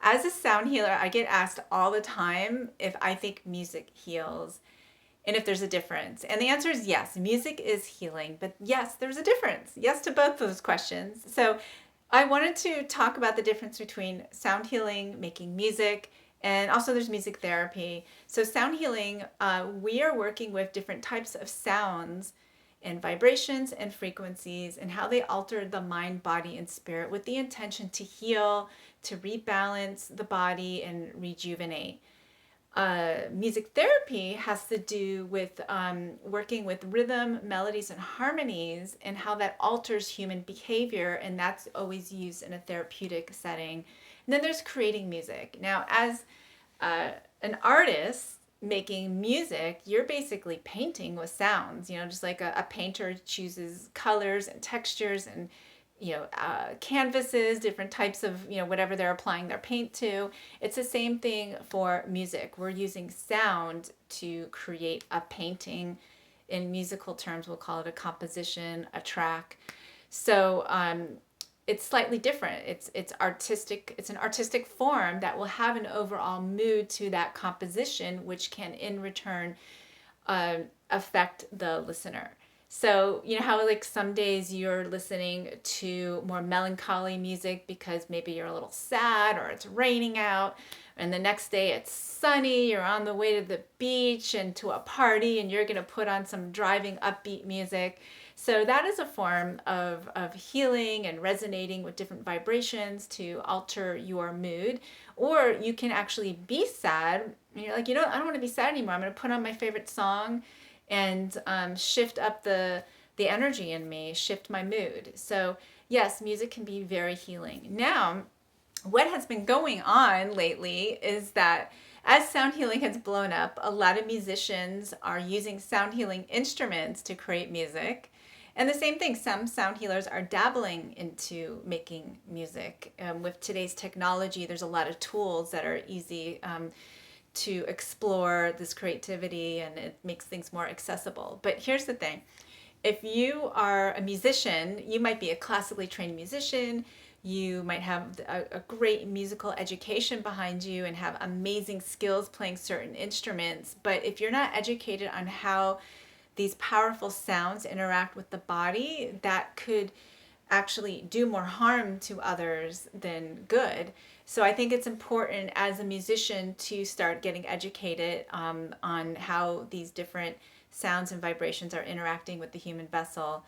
as a sound healer, I get asked all the time if I think music heals and if there's a difference. And the answer is yes, music is healing, but yes, there's a difference. Yes to both those questions. So I wanted to talk about the difference between sound healing, making music, and also there's music therapy. So sound healing, we are working with different types of sounds and vibrations and frequencies and how they alter the mind, body, and spirit with the intention to heal, to rebalance the body and rejuvenate. Music therapy has to do with working with rhythm, melodies, and harmonies, and how that alters human behavior, and that's always used in a therapeutic setting. And then there's creating music. Now, as an artist making music, you're basically painting with sounds, just like a painter chooses colors and textures and canvases, different types of, whatever they're applying their paint to. It's the same thing for music. We're using sound to create a painting. In musical terms, we'll call it a composition, a track. So it's slightly different. It's artistic. It's an artistic form that will have an overall mood to that composition, which can in return affect the listener. So, how like some days you're listening to more melancholy music because maybe you're a little sad or it's raining out, and the next day it's sunny, you're on the way to the beach and to a party, and you're going to put on some driving upbeat music. So that is a form of healing and resonating with different vibrations to alter your mood. Or you can actually be sad, and you're like, I don't want to be sad anymore. I'm going to put on my favorite song and shift up the energy in me, shift my mood. So yes, music can be very healing. Now, what has been going on lately is that as sound healing has blown up, a lot of musicians are using sound healing instruments to create music. And the same thing, some sound healers are dabbling into making music. With today's technology, there's a lot of tools that are easy to explore this creativity, and it makes things more accessible. But here's the thing. If you are a musician, you might be a classically trained musician, you might have a great musical education behind you and have amazing skills playing certain instruments. But if you're not educated on how these powerful sounds interact with the body, that could actually do more harm to others than good. So I think it's important as a musician to start getting educated on how these different sounds and vibrations are interacting with the human vessel.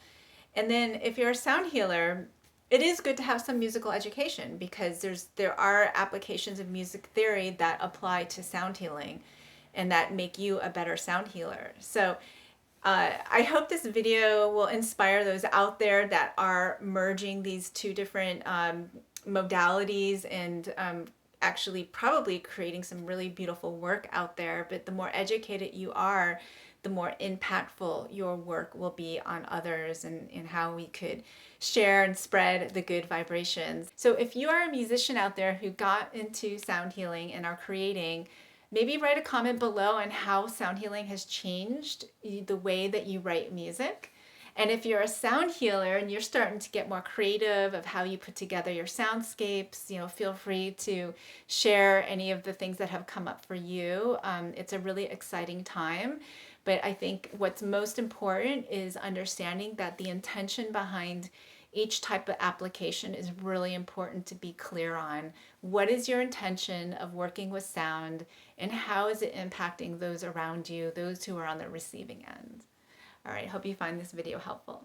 And then if you're a sound healer, it is good to have some musical education because there are applications of music theory that apply to sound healing and that make you a better sound healer. So I hope this video will inspire those out there that are merging these two different modalities and actually probably creating some really beautiful work out there. But the more educated you are, the more impactful your work will be on others, and how we could share and spread the good vibrations. So if you are a musician out there who got into sound healing and are creating, maybe write a comment below on how sound healing has changed the way that you write music. And if you're a sound healer and you're starting to get more creative of how you put together your soundscapes, feel free to share any of the things that have come up for you. It's a really exciting time. But I think what's most important is understanding that the intention behind each type of application is really important to be clear on. What is your intention of working with sound, and how is it impacting those around you, those who are on the receiving end? All right, hope you find this video helpful.